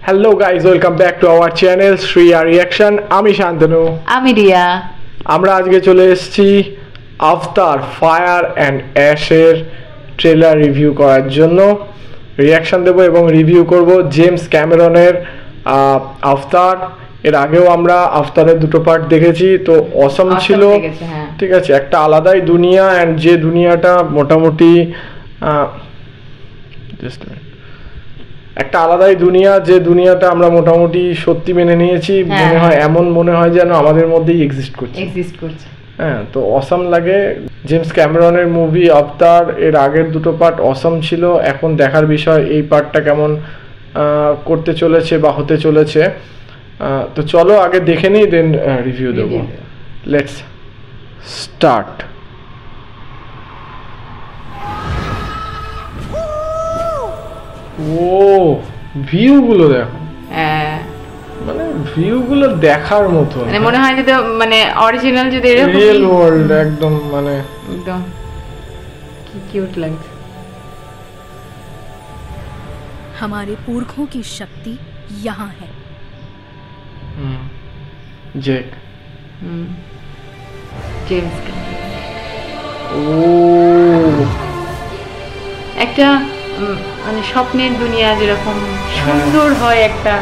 Hello guys, welcome back to our channel Shriya reaction. আমি শান্তনু, আমি রিয়া। আমরা আজকে চলে এসেছি আফতার ফায়ার অ্যান্ড অ্যাশের ট্রেলার রিভিউ করার জন্য। রিয়াকশন দেবো এবং রিভিউ করব জেমস ক্যামেরনের আফতার। এর আগেও আমরা আফতারের দুটো পার্ট দেখেছি, তো অসম ছিল। ঠিক আছে, একটা আলাদাই দুনিয়া, অ্যান্ড যে দুনিয়াটা মোটামুটি একটা আলাদাই দুনিয়া, যে দুনিয়াটা আমরা মোটামুটি সত্যি মেনে নিয়েছি। মনে হয় মনে হয় যেন আমাদের মধ্যেই এক্সিস্ট করছে। হ্যাঁ, তো অসম লাগে। জেমস ক্যামেরনের মুভি আফতার, এর আগের দুটো পার্ট অসম ছিল। এখন দেখার বিষয় এই পার্টটা কেমন করতে চলেছে বা হতে চলেছে। তো চলো আগে দেখে নিই, দেন রিভিউ দেবো। Let's start. ও ভিউগুলো দেখো, মানে ভিউগুলো দেখার মতো, মানে মনে হয় যদি মানে অরিজিনাল যদি রিয়েল ওয়ার্ল্ড একদম, মানে একদম কি কিউট লাগছে। हमारे पुरखों की शक्ति यहाँ है। জেক জেমস ও একটা মানে স্বপ্নের দুনিয়া যেরকম সুন্দর হয় একটা।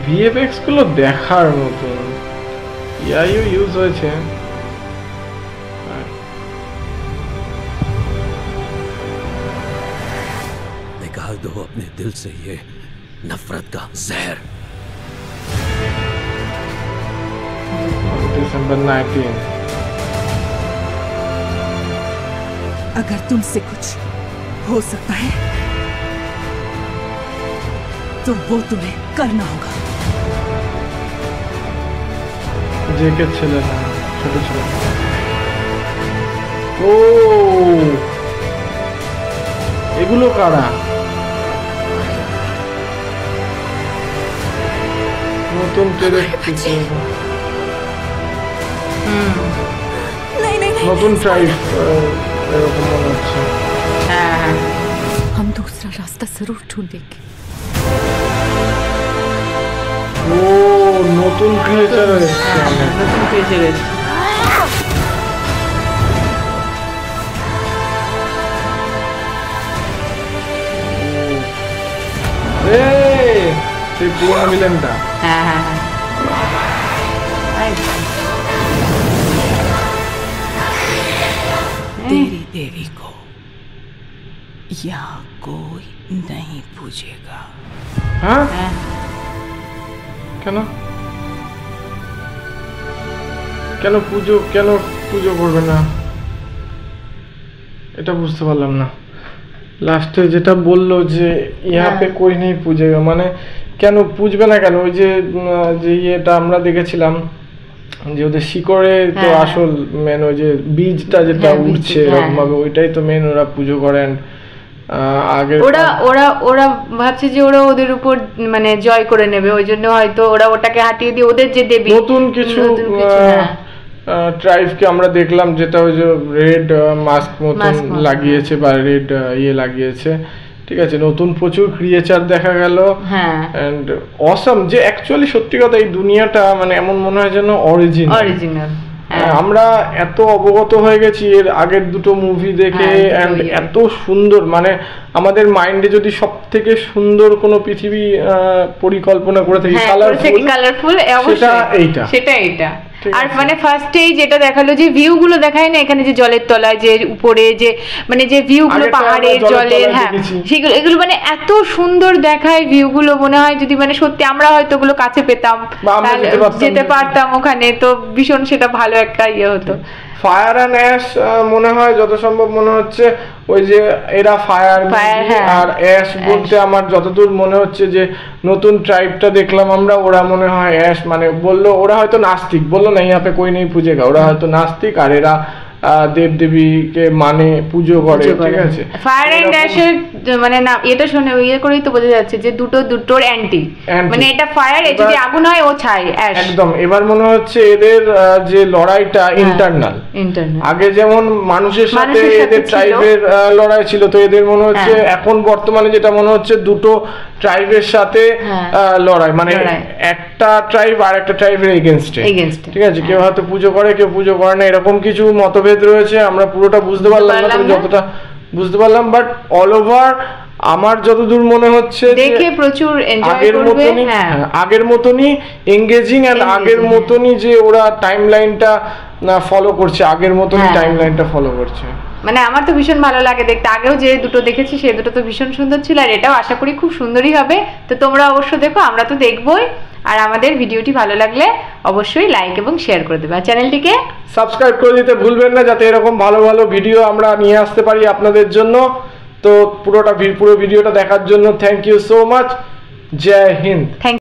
ভিএফএক্স গুলো দেখার মতো, ইয়াইও ইউজ হয়েছে। निकाल दो अपने दिल से ये नफरत का जहर। दिसंबर 19। अगर तुमसे कुछ हो सकता है तो वो तुम्हें करना होगा। জেকের ছেলে না, ছোট ছেলে। ও এগুলো কারা? নতুন নতুন ট্রাইব এরকম মনে হচ্ছে। हम दूसरा रास्ता जरूर ढूंढेंगे। ও নতুন ক্রিয়েচার এসেছে, নতুন ক্রিয়েচার এসেছে। সেই পুরোনো ভিলেনটা। तेरी देवी को यहाँ कोई नहीं पूछेगा। হ্যাঁ, কেন কেন পুজো করবে না? এটা বুঝতে পারলাম না। লাস্টে যেটা বললো যে ইহাপে কই নেই পুজেগা, মানে কেন পুজবে না কেন? ওই যে ইয়েটা আমরা দেখেছিলাম যে ওদের শিকড়ে তো আসল মেন ওই যে বীজটা যেটা উঠছে এরকম ভাবে, ওইটাই তো মেন ওরা পুজো করেন। আগে ওরা ভাবছে যে ওরা ওদের উপর মানে জয় করে নেবে, ওই জন্য হয়তো ওরা ওটাকে হাঁটিয়ে দিয়ে ওদের যে দেবী নতুন কিছু ট্রাইবকে আমরা দেখলাম, যেটা ওই যে রেড মাস্ক মতন লাগিয়েছে বা রেড লাগিয়েছে। ঠিক আছে, নতুন প্রচুর ক্রিয়েচার দেখা গেল। এন্ড অসম, যে অ্যাকচুয়ালি সত্যি কথা এই দুনিয়াটা মানে এমন মনে হয় যেন অরিজিনাল। আমরা এত অবগত হয়ে গেছি এর আগের দুটো মুভি দেখে, এন্ড এত সুন্দর, মানে আমাদের মাইন্ডে যদি সব থেকে সুন্দর কোনো পৃথিবী পরিকল্পনা করে থাকি কালারফুল, সেটা এইটা। আর মানে ফার্স্টেই যেটা দেখালো যে ভিউ গুলো দেখায় না এখানে, যে জলের তলায় যে উপরে যে মানে যে ভিউ গুলো পাহাড়ের জলের, সেগুলো এগুলো মানে এত সুন্দর দেখায় ভিউ গুলো। মনে হয় যদি মানে সত্যি আমরা হয়তো ওগুলো কাছে পেতাম, যেতে পারতাম ওখানে, তো ভীষণ সেটা ভালো একটা ইয়ে হতো। ফায়ার অ্যান্ড অ্যাশ মনে হয় যত সম্ভব মনে হচ্ছে ওই যে এরা ফায়ার আর অ্যাশ বলতে আমার যতদূর মনে হচ্ছে যে নতুন ট্রাইবটা দেখলাম আমরা, ওরা মনে হয় অ্যাশ, মানে বললো ওরা হয়তো নাস্তিক, বললো না ইহাপে কই নেই পুজেগা, ওরা হয়তো নাস্তিক আর এরা দেবদেবীকে মানে পুজো করে, ঠিক আছে। ফায়ার এন্ড অ্যাশের মানে না এটা শুনে ইয়ে করেই তো বোঝা যাচ্ছে যে দুটোর অ্যান্টি, মানে এটা ফায়ার, যদি আগুন হয় ও ছাই অ্যাশ একদম। এবার মনে হচ্ছে এদের যে লড়াইটা ইন্টারনাল, আগে যেমন মানুষের সাথে এদের ট্রাইবের লড়াই ছিল, তো এদের মনে হচ্ছে এখন বর্তমানে যেটা মনে হচ্ছে দুটো ট্রাইবের সাথে লড়াই, মানে একটা ট্রাইব আর একটা ট্রাইবের এগেইনস্টে, ঠিক আছে। কেউ হয়তো পুজো করে, কেউ পুজো করে না, এরকম কিছু মতভেদ রয়েছে। আমরা পুরোটা বুঝতে পারলাম না, যতটা বুঝতে পারলাম, বাট অল ওভার আমার যতদূর মনে হচ্ছে দেখে প্রচুর এনজয় করবে, আগের মতনই এনগেজিং এন্ড আগের মতনই যে ওরা টাইমলাইনটা ফলো করছে, আগের মতনই টাইমলাইনটা ফলো করছে। মানে আমার তো ভীষণ ভালো লাগে দেখতে, আগেও যে দুটো দেখেছি সেই দুটো তো ভীষণ সুন্দর ছিল, আর এটাও আশা করি খুব সুন্দরই হবে। তো তোমরা অবশ্য দেখো, আমরা তো দেখবোই। আর আমাদের ভিডিওটি ভালো লাগলে অবশ্যই লাইক এবং শেয়ার করে দেবে, আর চ্যানেলটিকে সাবস্ক্রাইব করে দিতে ভুলবেন না, যাতে এরকম ভালো ভালো ভিডিও আমরা নিয়ে আসতে পারি আপনাদের জন্য। তো পুরো ভিডিওটা দেখার জন্য থ্যাংক ইউ সো মাচ। জয় হিন্দ।